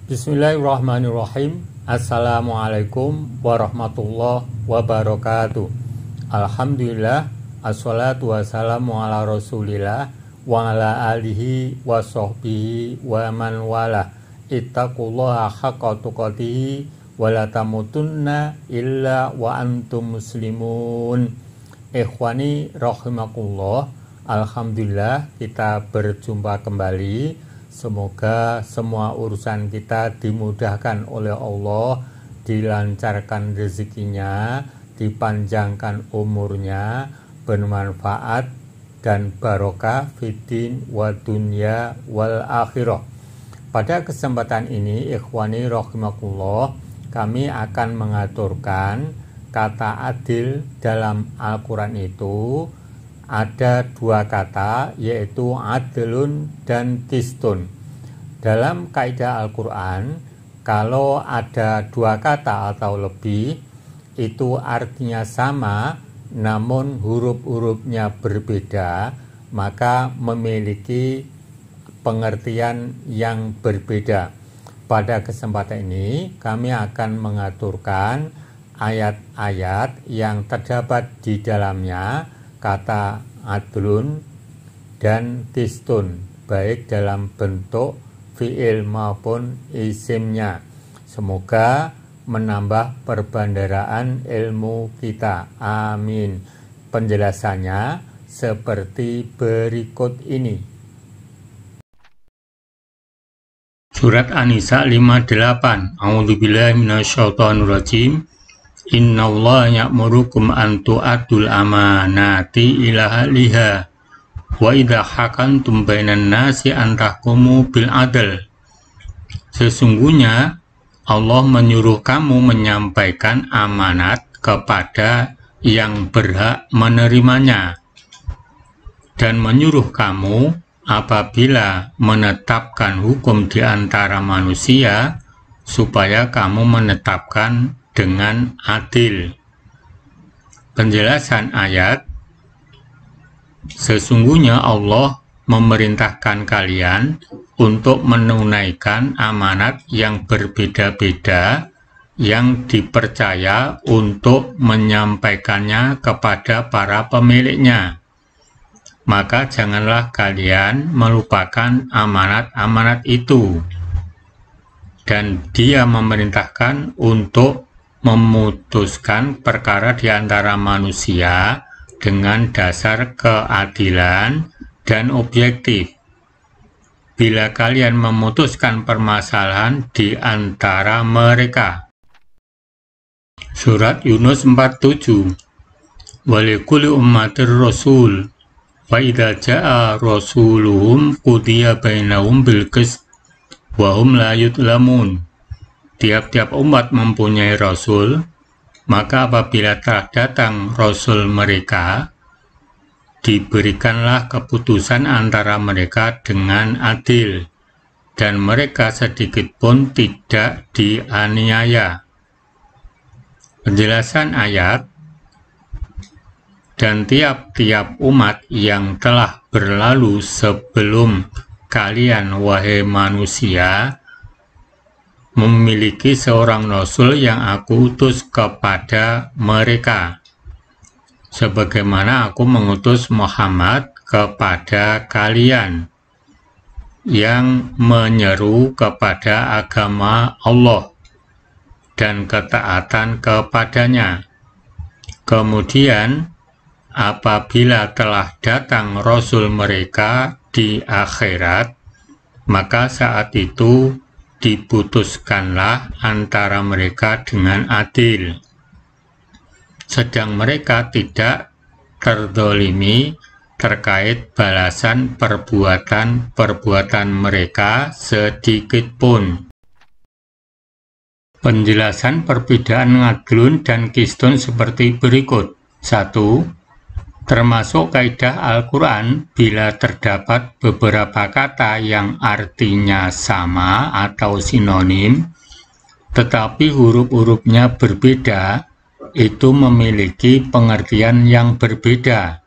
Bismillahirrahmanirrahim. Assalamualaikum warahmatullahi wabarakatuh. Alhamdulillah, assalatu wassalamu ala rasulillah wa ala alihi wa sahbihi wa man wala. Ittaqullaha haqqa tuqatih wa la tamutunna illa wa antum muslimun. Ikhwani rahimakumullah. Alhamdulillah kita berjumpa kembali. Semoga semua urusan kita dimudahkan oleh Allah, dilancarkan rezekinya, dipanjangkan umurnya, bermanfaat dan barokah fiddin wa dunya wal akhirah. Pada kesempatan ini, ikhwani rahimakumullah, kami akan mengaturkan kata adil dalam Al-Quran itu. Ada dua kata, yaitu adlun dan qistun. Dalam kaidah Al-Quran, kalau ada dua kata atau lebih, itu artinya sama, namun huruf-hurufnya berbeda, maka memiliki pengertian yang berbeda. Pada kesempatan ini, kami akan mengaturkan ayat-ayat yang terdapat di dalamnya kata adlun dan qistun, baik dalam bentuk fi'il maupun isimnya. Semoga menambah perbendaharaan ilmu kita. Amin. Penjelasannya seperti berikut ini. Surat An-Nisa 58. A'udzubillahi minasyaitonirrajim. Innallaha ya'murukum an tu'addul amanati ila ahliha wa idza hakamtum bainan nasi an tahkumu bil adl. Sesungguhnya Allah menyuruh kamu menyampaikan amanat kepada yang berhak menerimanya dan menyuruh kamu apabila menetapkan hukum di antara manusia supaya kamu menetapkan dengan adil. Penjelasan ayat: sesungguhnya Allah memerintahkan kalian untuk menunaikan amanat yang berbeda-beda yang dipercaya untuk menyampaikannya kepada para pemiliknya. Maka janganlah kalian melupakan amanat-amanat itu. Dan Dia memerintahkan untuk memutuskan perkara di antara manusia dengan dasar keadilan dan objektif. Bila kalian memutuskan permasalahan di antara mereka. Surat Yunus 47. Walikulli ummatir rasul wa idza jaa rasuluhum qudiya bainahum bil qist wa hum la yudlamun. Tiap-tiap umat mempunyai rasul, maka apabila telah datang rasul mereka, diberikanlah keputusan antara mereka dengan adil, dan mereka sedikit pun tidak dianiaya. Penjelasan ayat: dan tiap-tiap umat yang telah berlalu sebelum kalian, wahai manusia, memiliki seorang rasul yang aku utus kepada mereka, sebagaimana aku mengutus Muhammad kepada kalian, yang menyeru kepada agama Allah dan ketaatan kepadanya. Kemudian, apabila telah datang rasul mereka di akhirat, maka saat itu diputuskanlah antara mereka dengan adil, sedang mereka tidak terdolimi terkait balasan perbuatan mereka sedikit pun. Penjelasan perbedaan adlun dan qistun seperti berikut. 1. Termasuk kaidah Al-Quran, bila terdapat beberapa kata yang artinya sama atau sinonim, tetapi huruf-hurufnya berbeda, itu memiliki pengertian yang berbeda.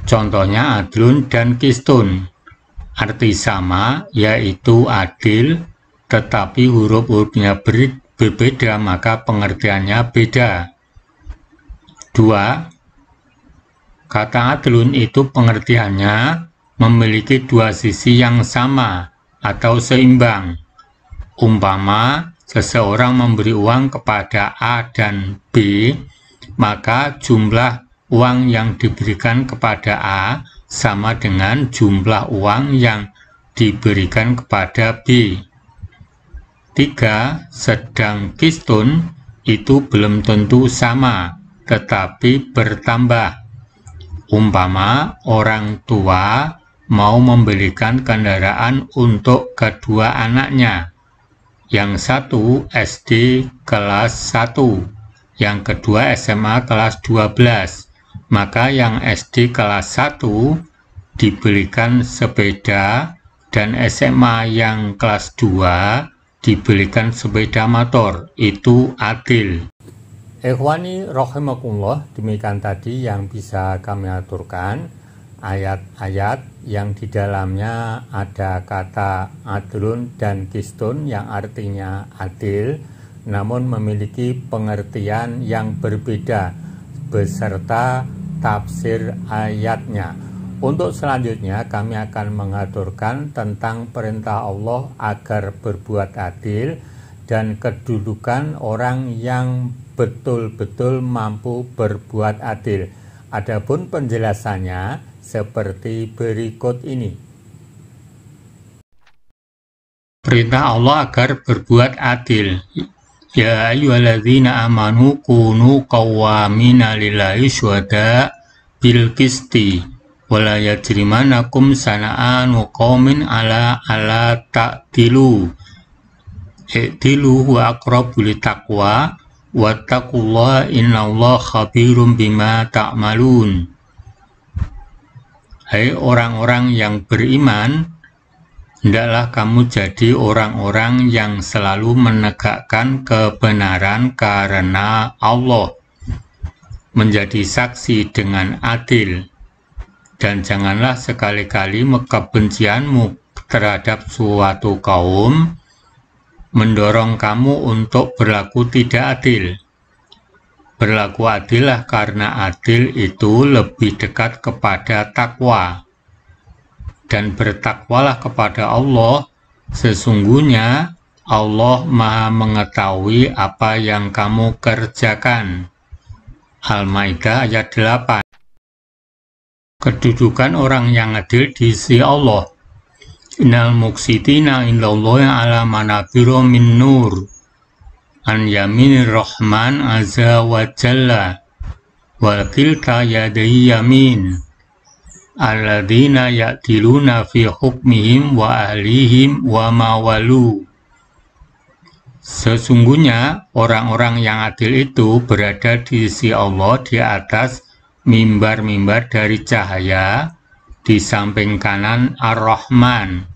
Contohnya adlun dan qistun. Arti sama, yaitu adil, tetapi huruf-hurufnya berbeda, maka pengertiannya beda. 2. Kata adlun itu pengertiannya memiliki dua sisi yang sama atau seimbang. Umpama seseorang memberi uang kepada A dan B, maka jumlah uang yang diberikan kepada A sama dengan jumlah uang yang diberikan kepada B. 3. Sedang qistun itu belum tentu sama, tetapi bertambah. Umpama orang tua mau membelikan kendaraan untuk kedua anaknya. Yang satu SD kelas 1, yang kedua SMA kelas 12. Maka yang SD kelas 1 dibelikan sepeda dan SMA yang kelas 2 dibelikan sepeda motor. Itu adil. Ikhwani rahimakumullah, demikian tadi yang bisa kami aturkan ayat-ayat yang di dalamnya ada kata adlun dan qistun yang artinya adil, namun memiliki pengertian yang berbeda beserta tafsir ayatnya. Untuk selanjutnya kami akan mengaturkan tentang perintah Allah agar berbuat adil dan kedudukan orang yang betul-betul mampu berbuat adil. Adapun penjelasannya seperti berikut ini. Perintah Allah agar berbuat adil. Ya ayyuhalladzina amanu kunu qawwamina lillahi syuhada bil qisti wala yajrimanakum sana'anu qaumin ala ta'dilu. I'dilu wa aqrabu littaqwa wattaqullaha innallaha khabirum bima ta'malun. Hai orang-orang yang beriman, hendaklah kamu jadi orang-orang yang selalu menegakkan kebenaran karena Allah, menjadi saksi dengan adil, dan janganlah sekali-kali kebencianmu terhadap suatu kaum mendorong kamu untuk berlaku tidak adil. Berlaku adillah karena adil itu lebih dekat kepada takwa. Dan bertakwalah kepada Allah, sesungguhnya Allah Maha mengetahui apa yang kamu kerjakan. Al-Maidah ayat 8. Kedudukan orang yang adil di sisi Allah. Innal muqsitina indallahi ala manabiru min nur an yaminir rahman azza wa jalla wal kilta yadayhi yamin alladzina ya'diluna fi hukmihim wa ahlihim wa mawalu. Sesungguhnya orang-orang yang adil itu berada di sisi Allah di atas mimbar-mimbar dari cahaya di samping kanan Ar-Rahman.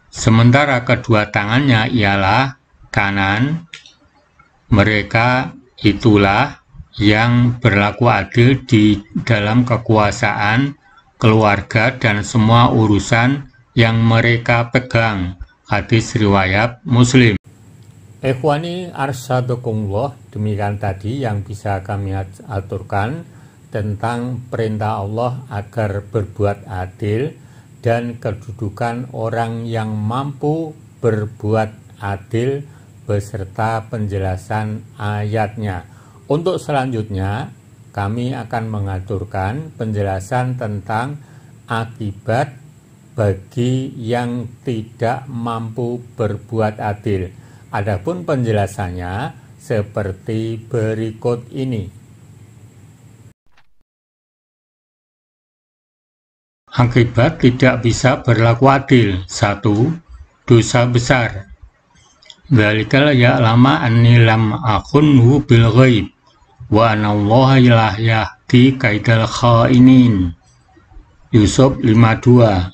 Sementara kedua tangannya ialah kanan. Mereka itulah yang berlaku adil di dalam kekuasaan, keluarga, dan semua urusan yang mereka pegang. Hadis riwayat Muslim. Ikhwani arsyadakumullah, demikian tadi yang bisa kami aturkan tentang perintah Allah agar berbuat adil dan kedudukan orang yang mampu berbuat adil beserta penjelasan ayatnya. Untuk selanjutnya kami akan mengaturkan penjelasan tentang akibat bagi yang tidak mampu berbuat adil. Adapun penjelasannya seperti berikut ini. Akibat tidak bisa berlaku adil. 1. Dosa besar. Dzalikal ya'lama anni lam akhunhu bil ghaib wa anallaha la yahdi kaidal khainin. Yusuf 52.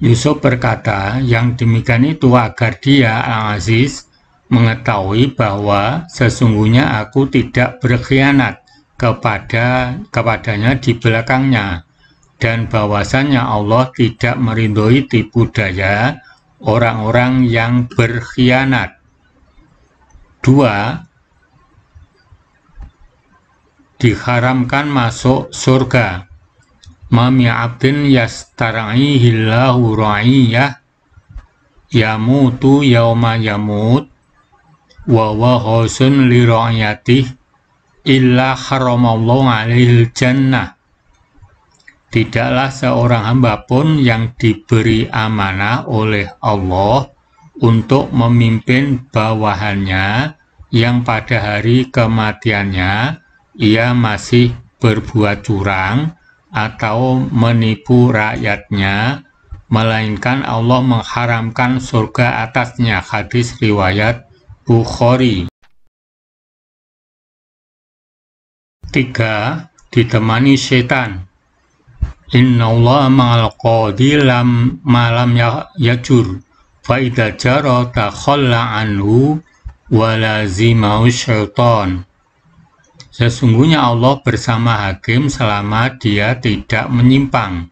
Yusuf berkata, yang demikian itu agar dia, Al-Aziz, mengetahui bahwa sesungguhnya aku tidak berkhianat kepadanya di belakangnya, dan bahwasannya Allah tidak meridhoi tipu daya orang-orang yang berkhianat. 2. Diharamkan masuk surga. Mami abdin yastar'ihillahu ra'iyah yamutu yauma yamut wa wahosun li ra'iyatih illa haramallahu alaihil jannah. Tidaklah seorang hamba pun yang diberi amanah oleh Allah untuk memimpin bawahannya yang pada hari kematiannya ia masih berbuat curang atau menipu rakyatnya, melainkan Allah mengharamkan surga atasnya. Hadis riwayat Bukhari. 3. Ditemani setan. Inna Allah ma'al qadi malam yajur fa idza jara takhalla anhu wa lazimau syaitan. Sesungguhnya Allah bersama hakim selama dia tidak menyimpang.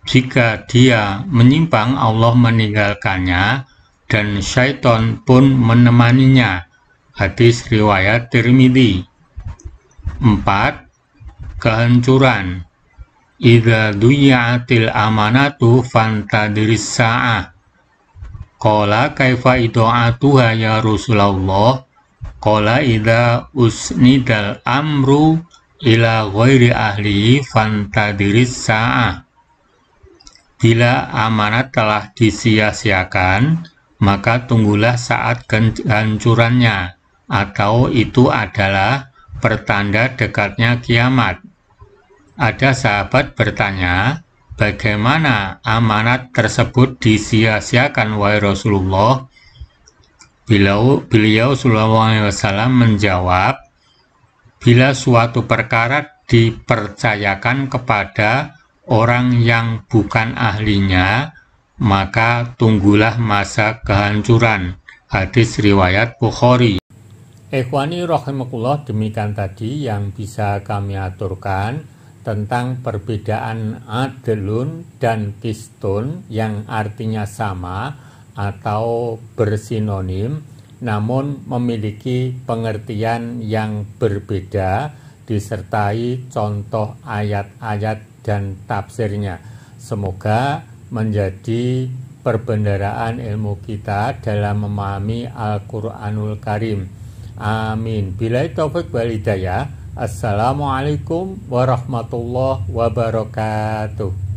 Jika dia menyimpang, Allah meninggalkannya dan syaitan pun menemaninya. Hadis riwayat Tirmidzi. 4. Kehancuran. Idza duyya'atil amanatu fantadiris sa'ah. Qala kaifa idu'atuha ya Rasulullah? Qala idza usnidal amru ila ghairi ahlihi fantadiris sa'ah. Bila amanat telah disia-siakan, maka tunggulah saat kehancurannya, atau itu adalah pertanda dekatnya kiamat. Ada sahabat bertanya, bagaimana amanat tersebut disia-siakan wahai Rasulullah? Beliau sallallahu alaihi wasallam menjawab, bila suatu perkara dipercayakan kepada orang yang bukan ahlinya, maka tunggulah masa kehancuran. Hadis riwayat Bukhari. Ikhwani rahimakumullah, demikian tadi yang bisa kami aturkan tentang perbedaan adlun dan qistun yang artinya sama atau bersinonim namun memiliki pengertian yang berbeda disertai contoh ayat-ayat dan tafsirnya. Semoga menjadi perbendaharaan ilmu kita dalam memahami Al-Quranul Karim. Amin. Billahi taufik wal hidayah. Assalamualaikum warahmatullahi wabarakatuh.